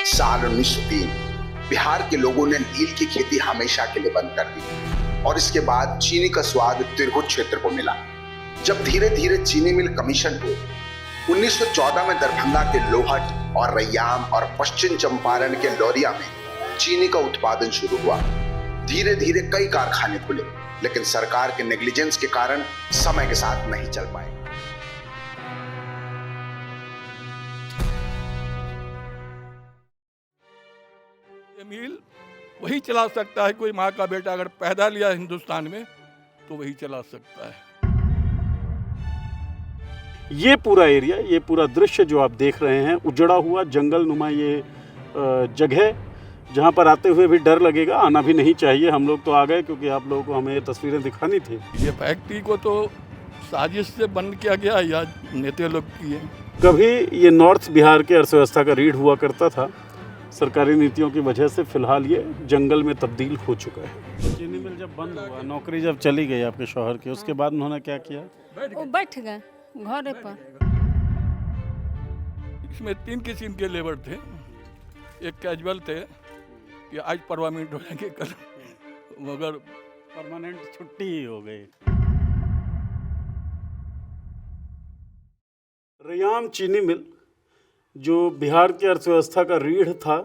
साल 1903 बिहार के लोगों ने नील की खेती हमेशा के लिए बंद कर दी और इसके बाद चीनी का स्वाद तिरहुत क्षेत्र को मिला। जब धीरे धीरे चीनी मिल कमीशन को 1914 में दरभंगा के लोहट और रैयाम और पश्चिम चंपारण के लौरिया में चीनी का उत्पादन शुरू हुआ। धीरे धीरे कई कारखाने खुले, लेकिन सरकार के नेग्लिजेंस के कारण समय के साथ नहीं चल पाए। ये मिल वही चला सकता है, कोई माँ का बेटा अगर पैदा लिया हिंदुस्तान में तो वही चला सकता है। ये पूरा एरिया, ये पूरा दृश्य जो आप देख रहे हैं, उजड़ा हुआ जंगल नुमा ये जगह, जहाँ पर आते हुए भी डर लगेगा, आना भी नहीं चाहिए। हम लोग तो आ गए क्योंकि आप लोगों को हमें ये तस्वीरें दिखानी थी। ये फैक्ट्री को तो साजिश से बंद किया गया या नेता लोग किए। कभी ये नॉर्थ बिहार के अर्थव्यवस्था का रीढ़ हुआ करता था, सरकारी नीतियों की वजह से फिलहाल ये जंगल में तब्दील हो चुका है। चीनी मिल जब बंद हुआ, नौकरी जब चली गई आपके शौहर की, उसके बाद उन्होंने क्या किया? वो बैठ गए घरे पर। इसमें 3 किस्म के लेबर थे। एक कैजुअल थे कि आज परमानेंट हो जाएंगे, कल मगर परमानेंट छुट्टी ही हो गई। रैयाम चीनी मिल जो बिहार की अर्थव्यवस्था का रीढ़ था,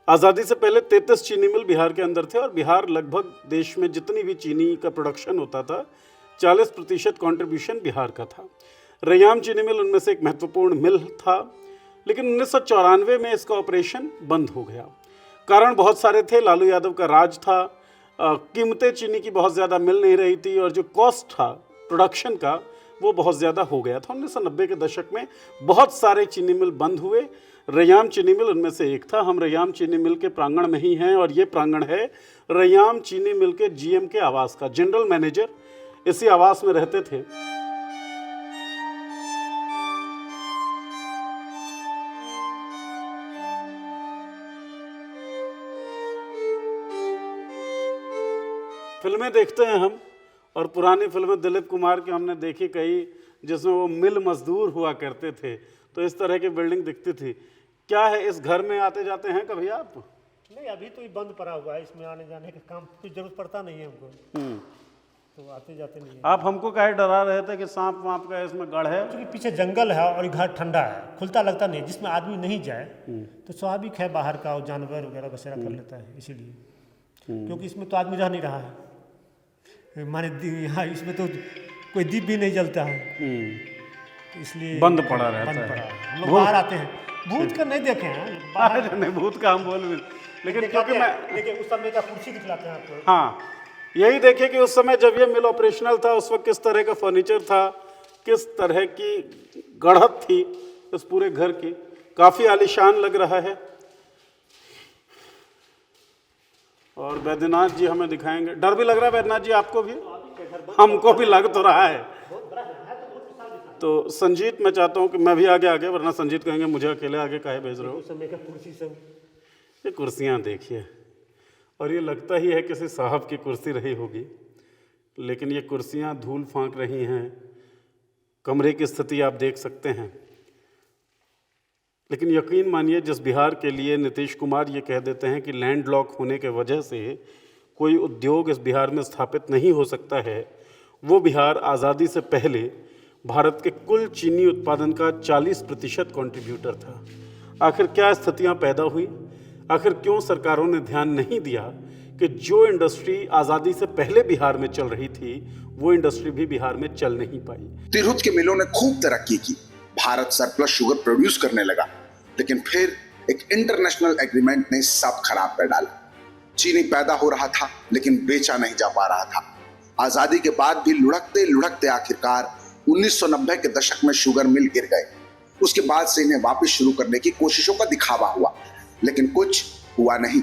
आज़ादी से पहले 33 चीनी मिल बिहार के अंदर थे और बिहार लगभग देश में जितनी भी चीनी का प्रोडक्शन होता था 40% कंट्रीब्यूशन बिहार का था। रैयाम चीनी मिल उनमें से एक महत्वपूर्ण मिल था, लेकिन 1994 में इसका ऑपरेशन बंद हो गया। कारण बहुत सारे थे। लालू यादव का राज था, कीमतें चीनी की बहुत ज़्यादा मिल नहीं रही थी और जो कॉस्ट था प्रोडक्शन का वो बहुत ज़्यादा हो गया था। 1990 के दशक में बहुत सारे चीनी मिल बंद हुए, रैयाम चीनी मिल उनमें से एक था। हम रैयाम चीनी मिल के प्रांगण में ही हैं और ये प्रांगण है रैयाम चीनी मिल के जीएम के आवास का। जनरल मैनेजर इसी आवास में रहते थे। फिल्में देखते हैं हम, और पुरानी फिल्में दिलीप कुमार की हमने देखी कई, जिसमें वो मिल मजदूर हुआ करते थे, तो इस तरह की बिल्डिंग दिखती थी। क्या है, इस घर में आते जाते हैं कभी आप? नहीं, अभी तो ये बंद पड़ा हुआ है, इसमें आने जाने का काम की जरूरत पड़ता नहीं है हमको, तो आते जाते नहीं है। आप हमको काहे डरा रहे थे कि सांप वाप का इसमें गढ़ है? क्योंकि पीछे जंगल है और घर ठंडा है, खुलता लगता नहीं है, जिसमें आदमी नहीं जाए तो स्वाभाविक है बाहर का और जानवर वगैरह बसेरा कर लेता है, इसीलिए। क्योंकि इसमें तो आदमी रह नहीं रहा है, माने यहाँ इसमें तो कोई दीप भी नहीं जलता है, तो इसलिए बंद पड़ा रहता है। हम लोग बाहर आते हैं, भूत का नहीं देखे हैं बाहर। नहीं, भूत का हम बोल भी, लेकिन क्योंकि मैं देखिए उस समय का कुर्सी दिखलाते हैं आपको। हाँ, यही देखिए कि उस समय जब ये मिल ऑपरेशनल था, उस वक्त किस तरह का फर्नीचर था, किस तरह की गढ़त थी इस पूरे घर की। काफ़ी आलीशान लग रहा है। और वैद्यनाथ जी हमें दिखाएंगे। डर भी लग रहा है वैद्यनाथ जी आपको भी? हमको भी लग तो रहा है। तो संजीत, मैं चाहता हूँ कि मैं भी आगे, वरना संजीत कहेंगे मुझे अकेले आगे काहे भेज रहे हो। उस समय का कुर्सी सब, ये कुर्सियाँ देखिए, और ये लगता ही है किसी साहब की कुर्सी रही होगी, लेकिन ये कुर्सियाँ धूल फांक रही हैं। कमरे की स्थिति आप देख सकते हैं। लेकिन यकीन मानिए, जिस बिहार के लिए नीतीश कुमार ये कह देते हैं कि लैंड लॉक होने के वजह से कोई उद्योग इस बिहार में स्थापित नहीं हो सकता है, वो बिहार आज़ादी से पहले भारत के कुल चीनी उत्पादन का 40% कंट्रीब्यूटर था। आखिर क्या स्थितियां पैदा हुई? आखिर क्यों सरकारों ने ध्यान नहीं दिया कि जो इंडस्ट्री आज़ादी से पहले बिहार में चल रही थी, वो इंडस्ट्री भी बिहार में चल नहीं पाई? तिरहुत के मिलों ने खूब तरक्की की, भारत सरप्लस शुगर प्रोड्यूस करने लगा, लेकिन फिर एक इंटरनेशनल एग्रीमेंट ने सब खराब कर डाला। चीनी पैदा हो रहा था, लेकिन बेचा नहीं जा पा रहा था। आजादी के बाद भी लुढ़कते लुढ़कते आखिरकार 1990 के दशक में शुगर मिल गिर गए। उसके बाद से इन्हें वापस शुरू करने की कोशिशों का दिखावा हुआ, लेकिन कुछ हुआ नहीं।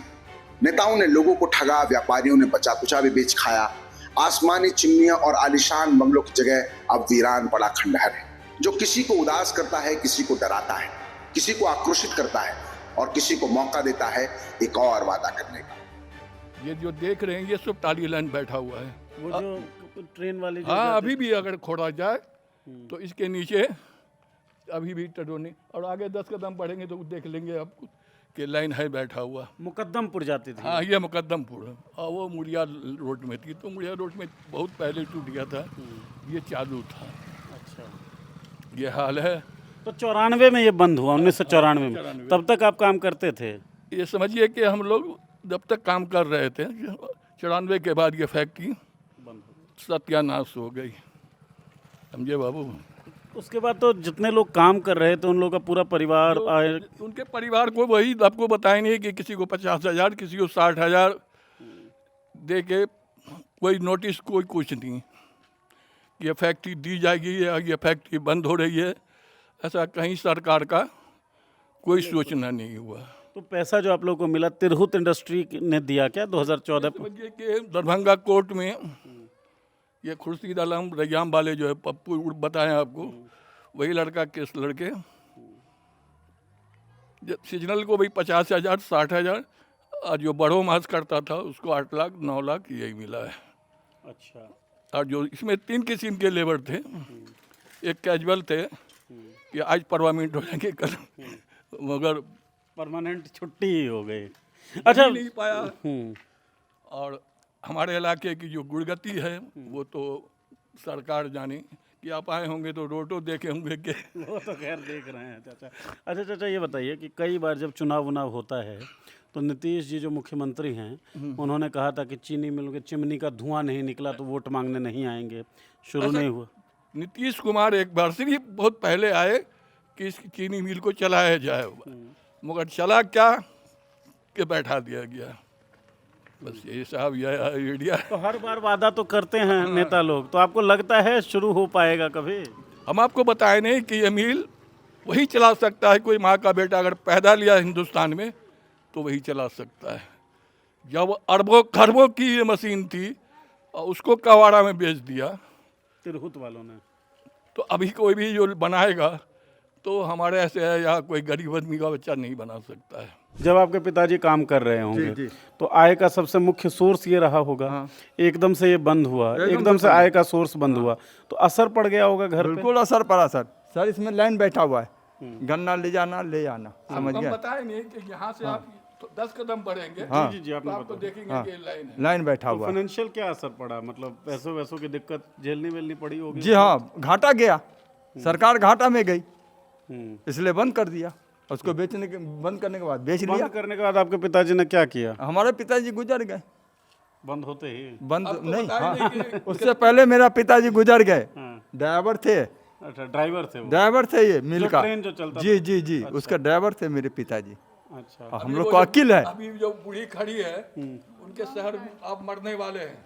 नेताओं ने लोगों को ठगा, व्यापारियों ने बचा कुचा भी बेच खाया। आसमानी चिमनियां और आलीशान बंगलों की जगह अब वीरान पड़ा खंडहर है, जो किसी को उदास करता है, किसी को डराता है, किसी को आक्रोशित करता है और किसी को मौका देता है एक और वादा करने का। ये जो देख रहे हैं ये सब टाली लाइन बैठा हुआ है, वो जो ट्रेन वाली जो हाँ, अभी भी अगर खोदा जाए तो इसके नीचे अभी भी टडोनी, और आगे 10 कदम बढ़ेंगे तो देख लेंगे आपको कि लाइन है बैठा हुआ। मुकद्दमपुर जाती थी। हाँ, ये मुकद्दमपुर और वो मुड़िया रोड में थी, तो मुड़िया रोड में बहुत पहले टूट गया था, ये चालू था। अच्छा, ये हाल है। तो 94 में ये बंद हुआ, 1994 में। तब तक आप काम करते थे? ये समझिए कि हम लोग जब तक काम कर रहे थे, 94 के बाद ये फैक्ट्री सत्यानाश हो गई, समझे बाबू। उसके बाद तो जितने लोग काम कर रहे थे उन लोगों का पूरा परिवार आए। उनके परिवार को वही आपको बताए नहीं कि किसी को 50,000, किसी को 60,000 दे के कोई नोटिस, कोई कुछ नहीं, ये फैक्ट्री दी जाएगी या ये फैक्ट्री बंद हो रही है, ऐसा कहीं सरकार का कोई सूचना नहीं हुआ। तो पैसा जो आप लोगों को मिला तिरहुत इंडस्ट्री ने दिया क्या 2014 में? समझिए कि दरभंगा कोर्ट में ये खुर्शीद आलम रैयाम वाले जो है, पप्पू बताएं आपको, वही लड़का केस लड़के सीजनल को भाई 50,000, 60,000, और जो बड़ो मास करता था उसको 8 लाख 9 लाख यही मिला है। अच्छा। और जो इसमें 3 किस्म के लेबर थे, एक कैजुअल थे कि आज परमानेंट हो जाएंगे कल, मगर परमानेंट छुट्टी ही हो गई। अच्छा, नहीं पाया। और हमारे इलाके की जो गुड़गति है वो तो सरकार जाने कि आप आए होंगे तो रोटो देखे होंगे कि वो तो खैर देख रहे हैं चाचा। अच्छा चाचा, ये बताइए कि कई बार जब चुनाव उनाव होता है तो नीतीश जी जो मुख्यमंत्री हैं उन्होंने कहा था कि चीनी मिलों के चिमनी का धुआं नहीं निकला तो वोट मांगने नहीं आएंगे, शुरू नहीं हुआ। नीतीश कुमार एक बार से ही बहुत पहले आए कि इस चीनी मिल को चलाया जाए, मगर चला क्या कि बैठा दिया गया, बस ये साहब ये आइडिया। तो हर बार वादा तो करते हैं नेता लोग, तो आपको लगता है शुरू हो पाएगा कभी? हम आपको बताए नहीं कि ये मिल वही चला सकता है, कोई माँ का बेटा अगर पैदा लिया हिंदुस्तान में तो वही चला सकता है। जब अरबों खरबों की ये मशीन थी और उसको कवाड़ा में बेच दिया तिरहुत वालों ने, तो अभी कोई भी जो बनाएगा तो हमारे ऐसे है या कोई गरीब आदमी का बच्चा नहीं बना सकता है। जब आपके पिताजी काम कर रहे होंगे तो आय का सबसे मुख्य सोर्स ये रहा होगा। एकदम से ये बंद हुआ, एकदम से आय का सोर्स बंद हुआ तो असर पड़ गया होगा घर पे? बिल्कुल असर पड़ा सर इसमें लाइन बैठा हुआ है, गन्ना ले जाना ले आना, समझ हम गए। बताए नहीं कि यहाँ से आप तो 10 कदम बढ़ेंगे जी जी, आपने तो आपको देखेंगे कि लाइन है। लाइन बैठा तो हुआ है। फाइनेंशियल क्या असर पड़ा, मतलब पैसों वैसों की दिक्कत झेलनी वेलनी पड़ी होगी? जी हाँ, घाटा गया, सरकार घाटा में गई, इसलिए बंद कर दिया। उसको बेचने के बंद करने के बाद बेच लिया। बंद करने के बाद आपके पिताजी ने क्या किया? हमारे पिताजी गुजर गए। बंद होते ही? बंद नहीं, बताए नहीं कि उससे पहले मेरा पिताजी गुजर गए। ड्राइवर थे, अच्छा, ड्राइवर थे वो? ड्राइवर थे ये मिल का, ट्रेन जो चलता जी जी जी, उसका ड्राइवर थे मेरे पिताजी। अच्छा। और हम लोग को अकील है। अभी जो बूढ़ी खड़ी है उनके शहर में आप मरने वाले हैं,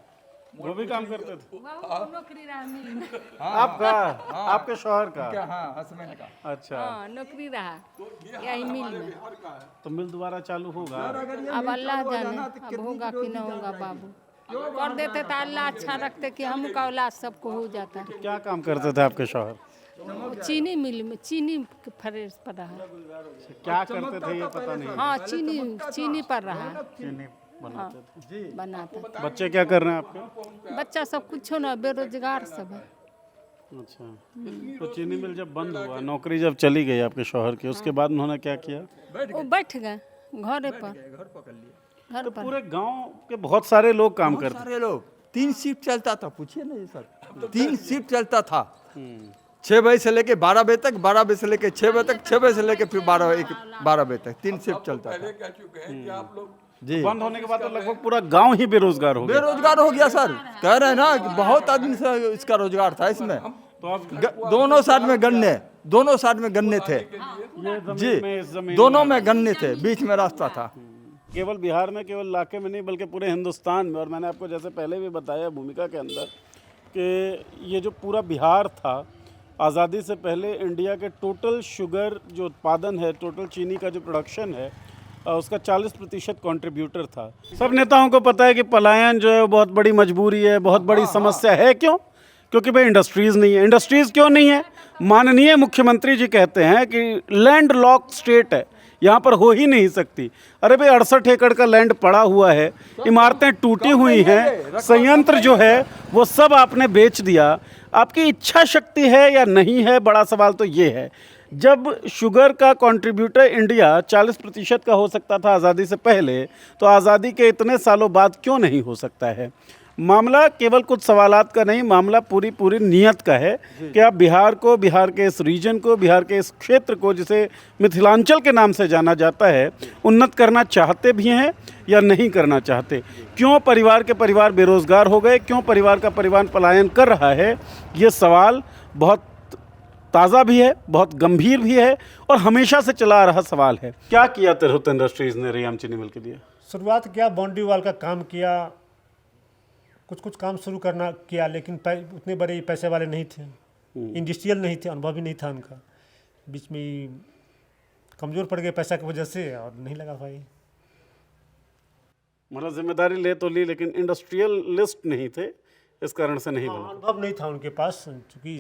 वो भी काम करते थे? नौकरी रहा मिल में। आपका? आपके शौहर का? हाँ, हस्बैंड का। अच्छा, हाँ, नौकरी रहा यही मिल में। तो मिल दोबारा चालू होगा? अब अल्लाह जाने अब होगा कि न होगा बाबू। कर देते तो अल्लाह अच्छा रखते कि हम का औलाद सबको हो जाता। क्या काम करते थे आपके शौहर? चीनी मिल में चीनी के फरेश पर रहा। क्या करते थे ये पता नहीं। हाँ, चीनी पर रहा। चीनी बनाते थे। बनाता। बच्चे क्या कर रहे हैं आपके? बच्चा सब कुछ ना, बेरोजगार सब है। अच्छा, तो चीनी मिल जब बंद हुआ, नौकरी जब चली गई आपके शौहर की, उसके बाद उन्होंने क्या किया? वो बैठ गए घरे पर। घर तो पर पूरे गांव के बहुत सारे लोग काम करते सारे लोग 3 शिफ्ट चलता था, पूछिए ना ये सर, 3 शिफ्ट चलता था। 6 बजे से लेके 12 बजे तक, 12 बजे से लेके 6 बजे तक, 6 बजे से लेके फिर 12 बजे तक 3 शिफ्ट चलता था। पहले कह चुके हैं कि आप लोग जी, बंद होने के बाद तो लगभग पूरा गांव ही बेरोजगार हो गया। बेरोजगार हो गया सर, कह रहे हैं ना कि बहुत आदमी से इसका रोजगार था इसमें। तो आप दोनों साइड में गन्ने, दोनों साइड में गन्ने थे ये जी, जमीन में, इस जमीन दोनों में गन्ने थे, बीच में रास्ता था। केवल बिहार में, केवल इलाके में नहीं बल्कि पूरे हिंदुस्तान में। और मैंने आपको जैसे पहले भी बताया भूमिका के अंदर कि ये जो पूरा बिहार था, आज़ादी से पहले इंडिया के टोटल शुगर जो उत्पादन है, टोटल चीनी का जो प्रोडक्शन है, उसका 40% कंट्रीब्यूटर था। सब नेताओं को पता है कि पलायन जो है वो बहुत बड़ी मजबूरी है, बहुत बड़ी समस्या है। क्यों? क्योंकि भाई इंडस्ट्रीज़ नहीं है। इंडस्ट्रीज़ क्यों नहीं है? माननीय मुख्यमंत्री जी कहते हैं कि लैंड लॉक स्टेट है, यहाँ पर हो ही नहीं सकती। अरे भाई 68 एकड़ का लैंड पड़ा हुआ है, इमारतें टूटी हुई हैं, संयंत्र जो है वो सब आपने बेच दिया। आपकी इच्छा शक्ति है या नहीं है, बड़ा सवाल तो ये है। जब शुगर का कंट्रीब्यूटर इंडिया 40% का हो सकता था आज़ादी से पहले, तो आज़ादी के इतने सालों बाद क्यों नहीं हो सकता है? मामला केवल कुछ सवालात का नहीं, मामला पूरी नीयत का है कि आप बिहार को, बिहार के इस रीजन को, बिहार के इस क्षेत्र को, जिसे मिथिलांचल के नाम से जाना जाता है, उन्नत करना चाहते भी हैं या नहीं करना चाहते। क्यों परिवार के परिवार बेरोजगार हो गए, क्यों परिवार का परिवार पलायन कर रहा है, ये सवाल बहुत ताज़ा भी है, बहुत गंभीर भी है और हमेशा से चला आ रहा सवाल है। क्या किया तिरहुत इंडस्ट्रीज़ ने रैयाम चीनी मिल के लिए? शुरुआत किया, बाउंड्री वाल का काम किया, कुछ काम शुरू करना किया, लेकिन उतने बड़े पैसे वाले नहीं थे, इंडस्ट्रियल नहीं थे, अनुभव भी नहीं था उनका। बीच में ही कमज़ोर पड़ गए पैसा की वजह से और नहीं लगा पाई। मतलब जिम्मेदारी ले तो ली, लेकिन इंडस्ट्रियलिस्ट नहीं थे, इस कारण से नहीं बना। अनुभव नहीं था उनके पास, क्योंकि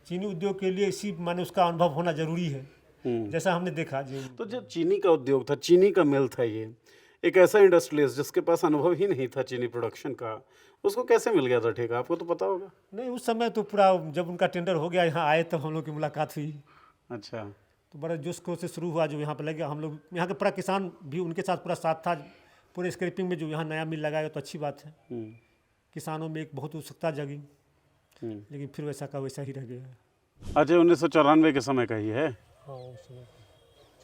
चीनी उद्योग के लिए इसी माने उसका अनुभव होना जरूरी है, जैसा हमने देखा। तो जो चीनी का उद्योग था, चीनी का मिल था, ये एक ऐसा इंडस्ट्रियलिस्ट जिसके पास अनुभव ही नहीं था चीनी प्रोडक्शन का, उसको कैसे मिल गया था ठेका? आपको तो पता होगा। नहीं, उस समय तो पूरा जब उनका टेंडर हो गया, यहाँ आए तब हम लोग की मुलाकात हुई। अच्छा। तो बड़ा जोश खरोश से शुरू हुआ, जो यहाँ पर लग गया। हम लोग यहाँ के पूरा किसान भी उनके साथ पूरा साथ था, पूरे स्क्रैपिंग में जो यहाँ नया मिल लगाया तो अच्छी बात है। किसानों में एक बहुत उत्सुकता जगी, लेकिन फिर वैसा का वैसा ही रह गया। अच्छा, 1994 के समय का ही है? हाँ, उस समय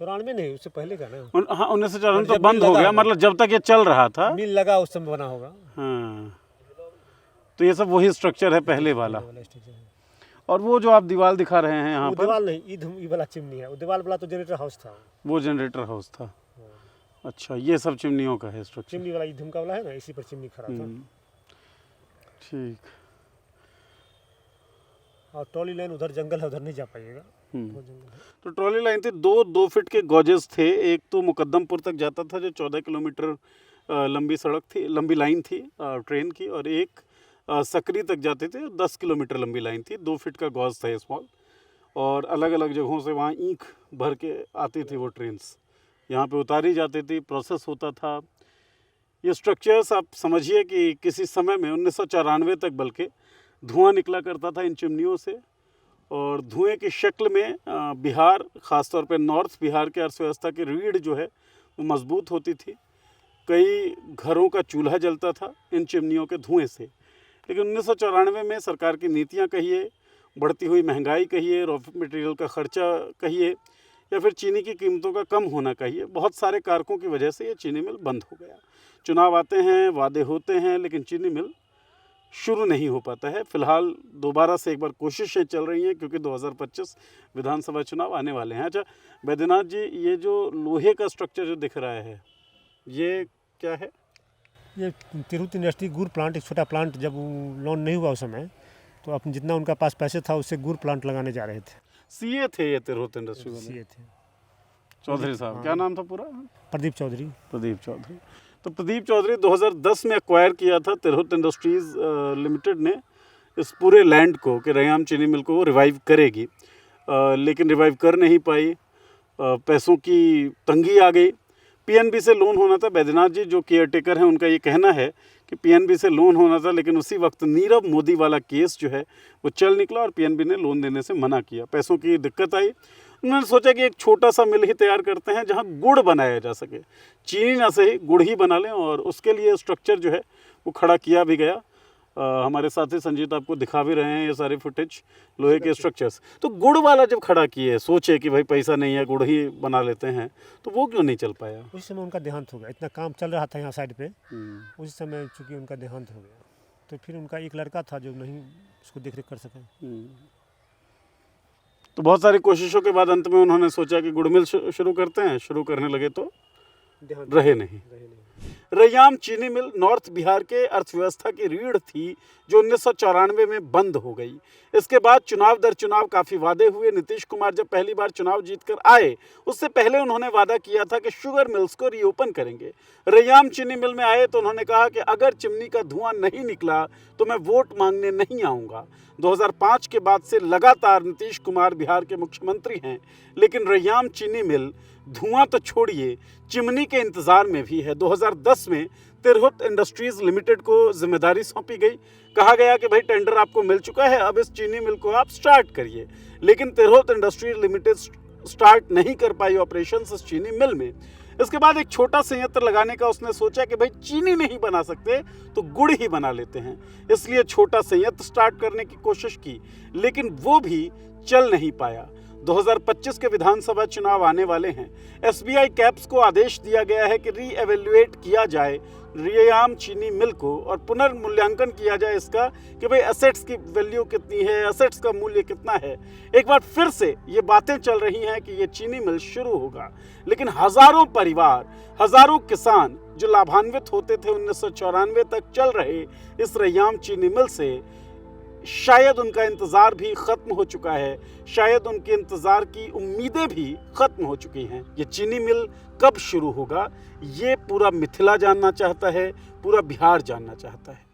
94 नहीं, उससे पहले का ना। हाँ, 1994 तो बंद हो गया, मतलब जब तक ये चल रहा था मिल लगा उस समय बना होगा। हाँ, तो ये सब वही स्ट्रक्चर है पहले वाला। और वो जो आप दीवार दिखा रहे हैं यहाँ पर, दीवार नहीं, ई वाला चिमनी है। वो दीवार वाला तो जनरेटर हाउस था। वो जनरेटर हाउस था। अच्छा, ये सब चिमनियों का है स्ट्रक्चर। चिमनी वाला धुमका वाला है ना, इसी पर चिमनी खड़ा था। ठीक। और ट्रॉली लाइन उधर जंगल है, उधर नहीं जा पाइएगा। तो ट्रॉली लाइन थी, 2 फीट के गॉजेस थे। एक तो मुकद्दमपुर तक जाता था, जो 14 किलोमीटर लंबी सड़क थी, लंबी लाइन थी ट्रेन की, और एक सकरी तक जाते थे, 10 किलोमीटर लंबी लाइन थी। 2 फीट का गॉज था स्मॉल, और अलग अलग जगहों से वहाँ ईंख भर के आती थी वो ट्रेन्स, यहाँ पे उतारी जाती थी, प्रोसेस होता था। ये स्ट्रक्चर्स आप समझिए कि किसी समय में 1994 तक बल्कि धुआं निकला करता था इन चिमनियों से, और धुएं की शक्ल में बिहार, ख़ासतौर पे नॉर्थ बिहार के अर्थव्यवस्था की रीढ़ जो है वो मजबूत होती थी। कई घरों का चूल्हा जलता था इन चिमनियों के धुएं से। लेकिन 1994 में सरकार की नीतियां कहिए, बढ़ती हुई महंगाई कहिए, रॉ मटेरियल का खर्चा कहिए, या फिर चीनी की कीमतों का कम होना कहिए, बहुत सारे कारकों की वजह से ये चीनी मिल बंद हो गया। चुनाव आते हैं, वादे होते हैं, लेकिन चीनी मिल शुरू नहीं हो पाता है। फिलहाल दोबारा से एक बार कोशिशें चल रही हैं, क्योंकि 2025 विधानसभा चुनाव आने वाले हैं। अच्छा बैद्यनाथ जी, ये जो लोहे का स्ट्रक्चर जो दिख रहा है, ये क्या है? ये तिरहुत इंडस्ट्री गुड़ प्लांट, एक छोटा प्लांट, जब लोन नहीं हुआ उस समय, तो अपन जितना उनका पास पैसे था उससे गुड़ प्लांट लगाने जा रहे थे। सीए थे ये तिरहुत इंडस्ट्री में? सीए थे। चौधरी साहब, क्या नाम था पूरा? प्रदीप चौधरी। प्रदीप चौधरी। तो प्रदीप चौधरी 2010 में एक्वायर किया था तिरहुत इंडस्ट्रीज़ लिमिटेड ने इस पूरे लैंड को, कि रैयाम चीनी मिल को वो रिवाइव करेगी, लेकिन रिवाइव कर नहीं पाई। पैसों की तंगी आ गई। पीएनबी से लोन होना था। बैद्यनाथ जी जो केयर टेकर हैं, उनका ये कहना है कि पीएनबी से लोन होना था, लेकिन उसी वक्त नीरव मोदी वाला केस जो है वो चल निकला और पीएनबी ने लोन देने से मना किया। पैसों की दिक्कत आई। उन्होंने सोचा कि एक छोटा सा मिल ही तैयार करते हैं जहां गुड़ बनाया जा सके, चीनी ना सही गुड़ ही बना लें, और उसके लिए स्ट्रक्चर जो है वो खड़ा किया भी गया। हमारे साथी संजीत आपको दिखा भी रहे हैं ये सारे फुटेज लोहे के स्ट्रक्चर्स। तो गुड़ वाला जब खड़ा किए, सोचे कि भाई पैसा नहीं है, गुड़ ही बना लेते हैं, तो वो क्यों नहीं चल पाया? उस समय उनका देहांत हो गया। इतना काम चल रहा था यहाँ साइड पे, उस समय चूँकि उनका देहांत हो गया, तो फिर उनका एक लड़का था जो नहीं उसको देख रेख कर सके। तो बहुत सारी कोशिशों के बाद अंत में उन्होंने सोचा कि गुड़ मिल शुरू करते हैं। शुरू करने लगे तो रहे नहीं। रैयाम चीनी मिल नॉर्थ बिहार के अर्थव्यवस्था की रीढ़ थी, जो 1994 में बंद हो गई। इसके बाद चुनाव दर चुनाव काफ़ी वादे हुए। नीतीश कुमार जब पहली बार चुनाव जीतकर आए, उससे पहले उन्होंने वादा किया था कि शुगर मिल्स को रीओपन करेंगे। रैयाम चीनी मिल में आए तो उन्होंने कहा कि अगर चिमनी का धुआं नहीं निकला तो मैं वोट मांगने नहीं आऊँगा। 2005 के बाद से लगातार नीतीश कुमार बिहार के मुख्यमंत्री हैं, लेकिन रैयाम चीनी मिल धुआं तो छोड़िए, चिमनी के इंतजार में भी है। 2010 में तिरहुत इंडस्ट्रीज लिमिटेड को जिम्मेदारी सौंपी गई। कहा गया कि भाई टेंडर आपको मिल चुका है, अब इस चीनी मिल को आप स्टार्ट करिए। लेकिन तिरहुत इंडस्ट्रीज लिमिटेड स्टार्ट नहीं कर पाई ऑपरेशंस इस चीनी मिल में। इसके बाद एक छोटा संयंत्र लगाने का उसने सोचा कि भाई चीनी नहीं बना सकते तो गुड़ ही बना लेते हैं, इसलिए छोटा संयंत्र स्टार्ट करने की कोशिश की, लेकिन वो भी चल नहीं पाया। 2025 के विधानसभा चुनाव आने वाले हैं। एसबीआई कैप्स को आदेश दिया गया है कि रीएवेल्युएट किया जाए रियाम चीनी मिल को और पुनर्मूल्यांकन किया जाए इसका कि भाई एसेट्स की वैल्यू कितनी है, एसेट्स का मूल्य कितना है। एक बार फिर से ये बातें चल रही हैं कि ये चीनी मिल शुरू होगा, लेकिन हजारों परिवार, हजारों किसान जो लाभान्वित होते थे 1994 तक चल रहे इस रियाम चीनी मिल से, शायद उनका इंतजार भी खत्म हो चुका है, शायद उनके इंतजार की उम्मीदें भी खत्म हो चुकी हैं। ये चीनी मिल कब शुरू होगा, ये पूरा मिथिला जानना चाहता है, पूरा बिहार जानना चाहता है।